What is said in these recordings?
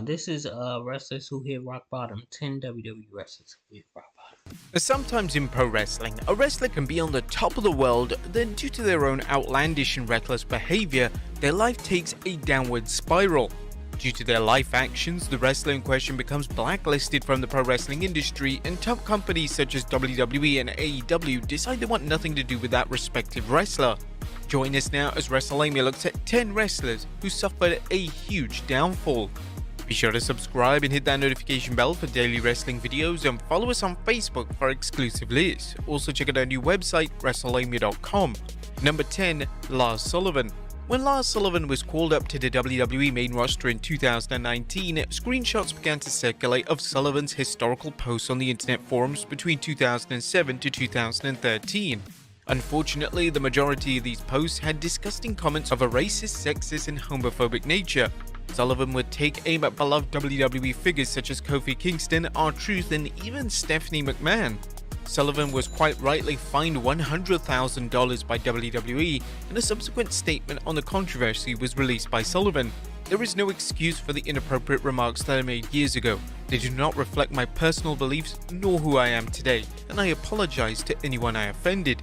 This is wrestlers who hit rock bottom. 10 WWE wrestlers who hit rock bottom. Sometimes in pro wrestling, a wrestler can be on the top of the world, then due to their own outlandish and reckless behavior, their life takes a downward spiral. Due to their life actions, the wrestler in question becomes blacklisted from the pro wrestling industry, and top companies such as WWE and AEW decide they want nothing to do with that respective wrestler. Join us now as WrestleMania looks at 10 wrestlers who suffered a huge downfall. Be sure to subscribe and hit that notification bell for daily wrestling videos, and follow us on Facebook for exclusive lists. Also check out our new website, WrestleMania.com. Number 10. Lars Sullivan. When Lars Sullivan was called up to the WWE main roster in 2019, screenshots began to circulate of Sullivan's historical posts on the internet forums between 2007 to 2013. Unfortunately, the majority of these posts had disgusting comments of a racist, sexist, and homophobic nature. Sullivan would take aim at beloved WWE figures such as Kofi Kingston, R-Truth, and even Stephanie McMahon. Sullivan was quite rightly fined $100,000 by WWE, and a subsequent statement on the controversy was released by Sullivan. There is no excuse for the inappropriate remarks that I made years ago. They do not reflect my personal beliefs nor who I am today, and I apologize to anyone I offended.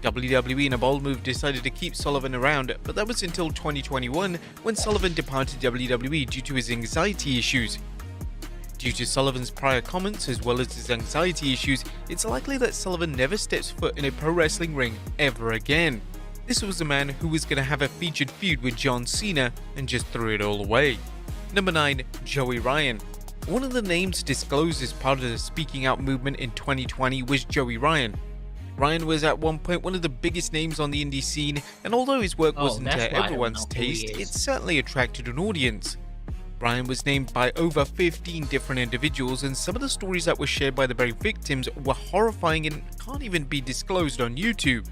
WWE in a bold move decided to keep Sullivan around, but that was until 2021 when Sullivan departed WWE due to his anxiety issues. Due to Sullivan's prior comments as well as his anxiety issues, it's likely that Sullivan never steps foot in a pro wrestling ring ever again. This was a man who was going to have a featured feud with John Cena and just threw it all away. Number 9. Joey Ryan. One of the names disclosed as part of the speaking out movement in 2020 was Joey Ryan. Ryan was at one point one of the biggest names on the indie scene, and although his work wasn't to everyone's taste, it certainly attracted an audience. Ryan was named by over 15 different individuals, and some of the stories that were shared by the very victims were horrifying and can't even be disclosed on YouTube.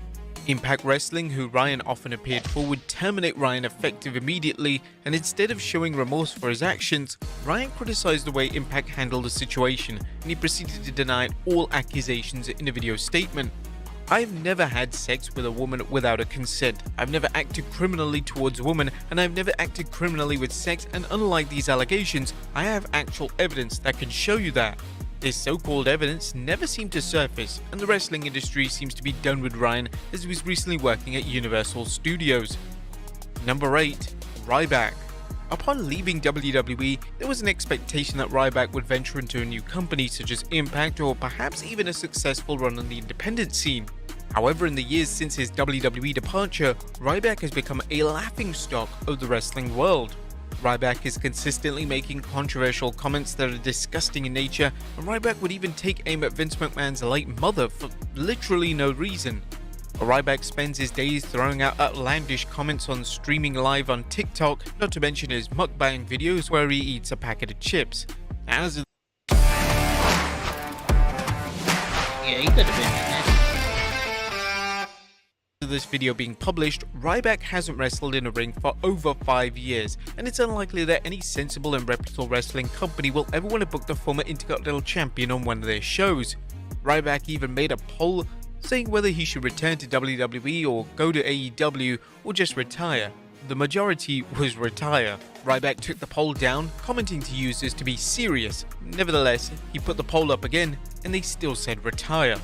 Impact Wrestling, who Ryan often appeared for, would terminate Ryan effective immediately, and instead of showing remorse for his actions, Ryan criticized the way Impact handled the situation, and he proceeded to deny all accusations in a video statement. I've never had sex with a woman without a consent. I've never acted criminally towards a woman, and I've never acted criminally with sex, and unlike these allegations, I have actual evidence that can show you that. This so-called evidence never seemed to surface, and the wrestling industry seems to be done with Ryan as he was recently working at Universal Studios. Number 8. Ryback. Upon leaving WWE, there was an expectation that Ryback would venture into a new company such as Impact, or perhaps even a successful run on the independent scene. However, in the years since his WWE departure, Ryback has become a laughingstock of the wrestling world. Ryback is consistently making controversial comments that are disgusting in nature, and Ryback would even take aim at Vince McMahon's late mother for literally no reason. Ryback spends his days throwing out outlandish comments on streaming live on TikTok, not to mention his mukbang videos where he eats a packet of chips. As of Yeah, he could have been this video being published, Ryback hasn't wrestled in a ring for over 5 years, and it's unlikely that any sensible and reputable wrestling company will ever want to book the former Intercontinental Champion on one of their shows. Ryback even made a poll saying whether he should return to WWE or go to AEW or just retire. The majority was retire. Ryback took the poll down, commenting to users to be serious. Nevertheless, he put the poll up again, and they still said retire.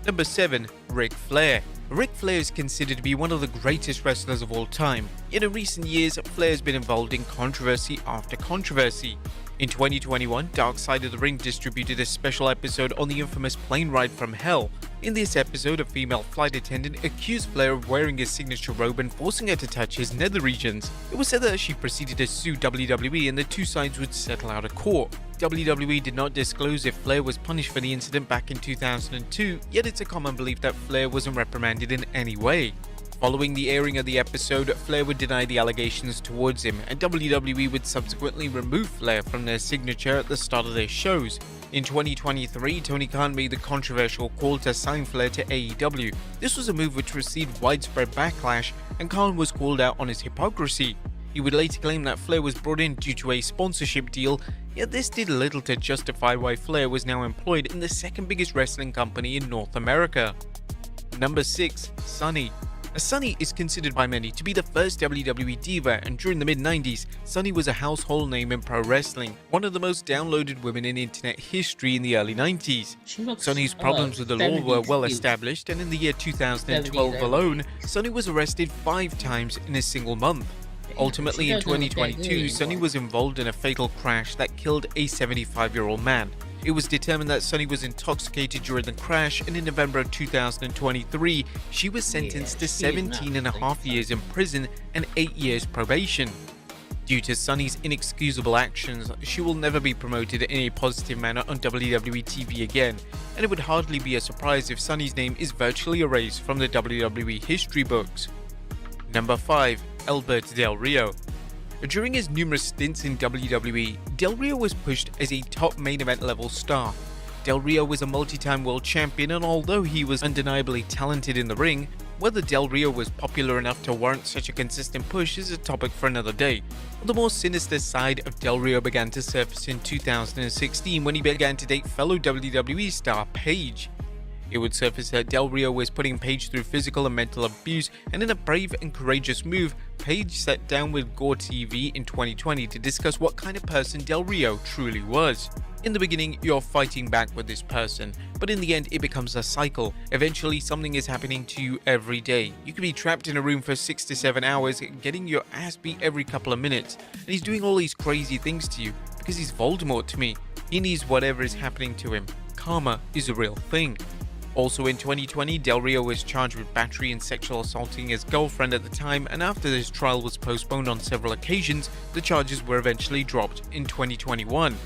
Number 7. Ric Flair. Ric Flair is considered to be one of the greatest wrestlers of all time. In recent years, Flair has been involved in controversy after controversy. In 2021, Dark Side of the Ring distributed a special episode on the infamous plane ride from hell. In this episode, a female flight attendant accused Flair of wearing his signature robe and forcing her to touch his nether regions. It was said that she proceeded to sue WWE and the two sides would settle out of court. WWE did not disclose if Flair was punished for the incident back in 2002, yet it's a common belief that Flair wasn't reprimanded in any way. Following the airing of the episode, Flair would deny the allegations towards him, and WWE would subsequently remove Flair from their signature at the start of their shows. In 2023, Tony Khan made the controversial call to sign Flair to AEW. This was a move which received widespread backlash, and Khan was called out on his hypocrisy. He would later claim that Flair was brought in due to a sponsorship deal, yet this did little to justify why Flair was now employed in the second biggest wrestling company in North America. Number 6. Sunny. Sunny is considered by many to be the first WWE diva, and during the mid-90s, Sunny was a household name in pro wrestling, one of the most downloaded women in internet history in the early 90s. She looks Sunny's problems with the law were well established, and in the year 2012 alone, Sunny was arrested 5 times in a single month. Ultimately, in 2022, Sunny was involved in a fatal crash that killed a 75-year-old man. It was determined that Sunny was intoxicated during the crash, and in November of 2023, she was sentenced to 17.5 years in prison and 8 years probation. Due to Sunny's inexcusable actions, she will never be promoted in a positive manner on WWE TV again, and it would hardly be a surprise if Sunny's name is virtually erased from the WWE history books. Number 5. Alberto Del Rio. During his numerous stints in WWE, Del Rio was pushed as a top main event level star. Del Rio was a multi-time world champion, and although he was undeniably talented in the ring, whether Del Rio was popular enough to warrant such a consistent push is a topic for another day. The more sinister side of Del Rio began to surface in 2016 when he began to date fellow WWE star Paige. It would surface that Del Rio was putting Paige through physical and mental abuse, and in a brave and courageous move, Paige sat down with Gore TV in 2020 to discuss what kind of person Del Rio truly was. In the beginning, you're fighting back with this person, but in the end it becomes a cycle. Eventually something is happening to you every day. You could be trapped in a room for 6 to 7 hours, getting your ass beat every couple of minutes, and he's doing all these crazy things to you, because he's Voldemort to me. He needs whatever is happening to him. Karma is a real thing. Also in 2020, Del Rio was charged with battery and sexual assaulting his girlfriend at the time, and after his trial was postponed on several occasions, the charges were eventually dropped in 2021.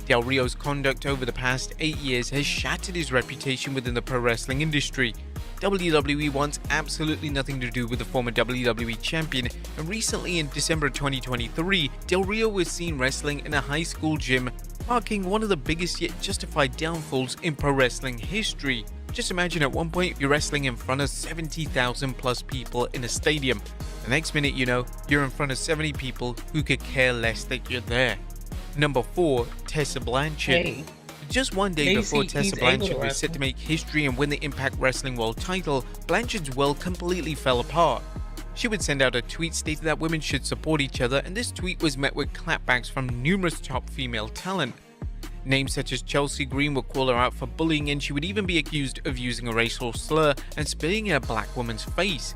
Del Rio's conduct over the past 8 years has shattered his reputation within the pro wrestling industry. WWE wants absolutely nothing to do with the former WWE champion, and recently in December 2023, Del Rio was seen wrestling in a high school gym, marking one of the biggest yet justified downfalls in pro wrestling history. Just imagine at one point you're wrestling in front of 70,000 plus people in a stadium. The next minute you know, you're in front of 70 people who could care less that you're there. Number 4. Tessa Blanchard. Hey, Just one day before he's Tessa able to Blanchard was wrestle. set to make history and win the Impact Wrestling World title, Blanchard's world completely fell apart. She would send out a tweet stating that women should support each other, and this tweet was met with clapbacks from numerous top female talent. Names such as Chelsea Green would call her out for bullying, and she would even be accused of using a racial slur and spitting in a black woman's face.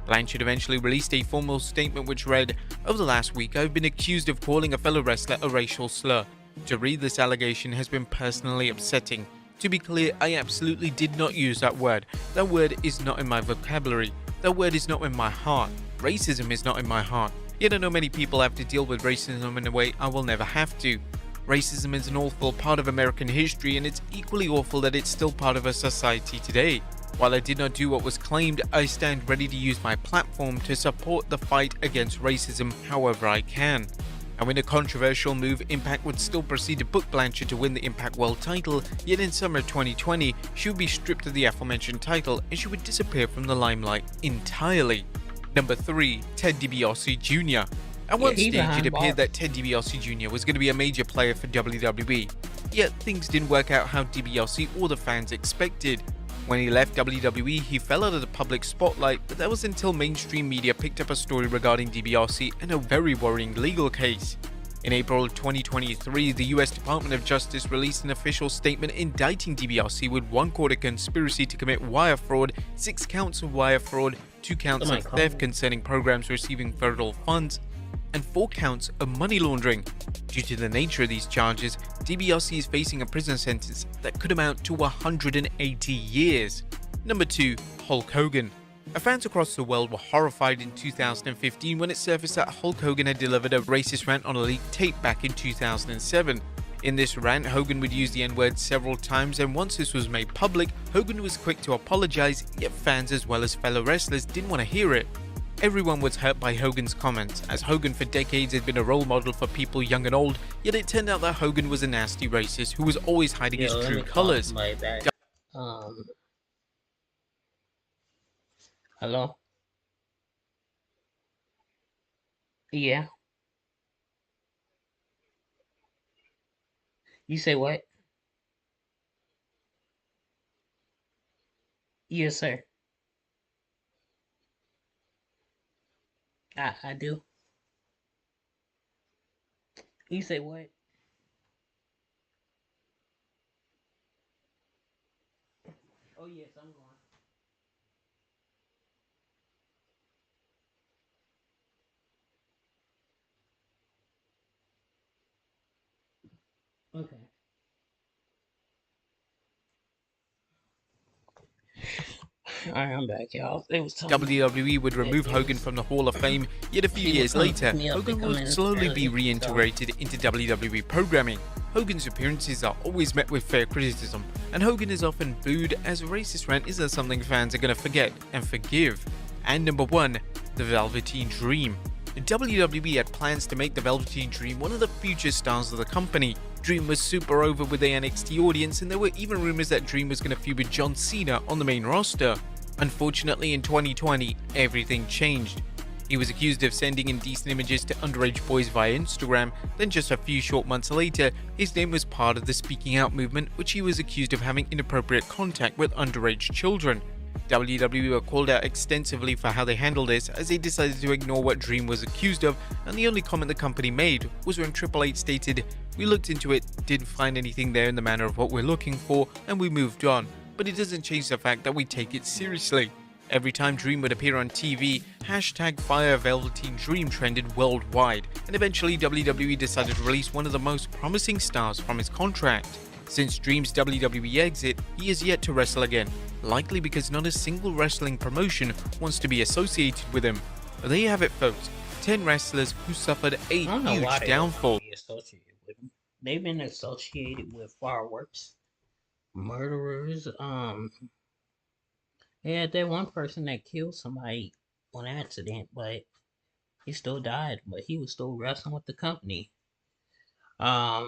Blanchard eventually released a formal statement which read, "Over the last week, I've been accused of calling a fellow wrestler a racial slur. To read this allegation has been personally upsetting. To be clear, I absolutely did not use that word. That word is not in my vocabulary. That word is not in my heart. Racism is not in my heart. Yet I know many people have to deal with racism in a way I will never have to. Racism is an awful part of American history, and it's equally awful that it's still part of our society today. While I did not do what was claimed, I stand ready to use my platform to support the fight against racism however I can." And in a controversial move, Impact would still proceed to book Blanchard to win the Impact World title, yet in summer 2020, she would be stripped of the aforementioned title and she would disappear from the limelight entirely. Number 3. Ted DiBiase Jr. At one he stage, behind it appeared bars. that Ted DiBiase Jr. was going to be a major player for WWE, yet things didn't work out how DiBiase or the fans expected. When he left WWE, he fell out of the public spotlight, but that was until mainstream media picked up a story regarding DiBiase and a very worrying legal case. In April of 2023, the US Department of Justice released an official statement indicting DiBiase with 1 count of conspiracy to commit wire fraud, 6 counts of wire fraud, 2 counts of theft concerning programs receiving federal funds, and 4 counts of money laundering. Due to the nature of these charges, DiBiase is facing a prison sentence that could amount to 180 years. Number 2. Hulk Hogan. Fans across the world were horrified in 2015 when it surfaced that Hulk Hogan had delivered a racist rant on a leaked tape back in 2007. In this rant, Hogan would use the N-word several times, and once this was made public, Hogan was quick to apologize, yet fans as well as fellow wrestlers didn't want to hear it. Everyone was hurt by Hogan's comments, as Hogan for decades had been a role model for people young and old, yet it turned out that Hogan was a nasty racist who was always hiding his true colors. Hello? Yeah. You say what? Yes, sir. I do. You say what? Oh yes, I'm going. Okay. Alright, I'm back, y'all. It was talking WWE would about remove it Hogan was from the Hall of Fame, yet a few people years trying to pick later, me up and Hogan come would in slowly be early, so reintegrated into WWE programming. Hogan's appearances are always met with fair criticism, and Hogan is often booed as a racist rant isn't something fans are going to forget and forgive. And number 1, The Velveteen Dream. WWE had plans to make the Velveteen Dream one of the future stars of the company. Dream was super over with the NXT audience, and there were even rumors that Dream was going to feud with John Cena on the main roster. Unfortunately, in 2020, everything changed. He was accused of sending indecent images to underage boys via Instagram, then just a few short months later, his name was part of the Speaking Out movement, which he was accused of having inappropriate contact with underage children. WWE were called out extensively for how they handled this, as they decided to ignore what Dream was accused of, and the only comment the company made was when Triple H stated, "We looked into it, didn't find anything there in the manner of what we're looking for, and we moved on. But it doesn't change the fact that we take it seriously." Every time Dream would appear on TV, hashtag Fire Velveteen Dream trended worldwide, and eventually WWE decided to release one of the most promising stars from his contract. Since Dream's WWE exit, he is yet to wrestle again, likely because not a single wrestling promotion wants to be associated with him. But there you have it, folks. 10 wrestlers who suffered a I don't know why huge they downfall. be associated with them. They've been associated with fireworks, murderers. They had that one person that killed somebody on accident, but he still died. But he was still wrestling with the company.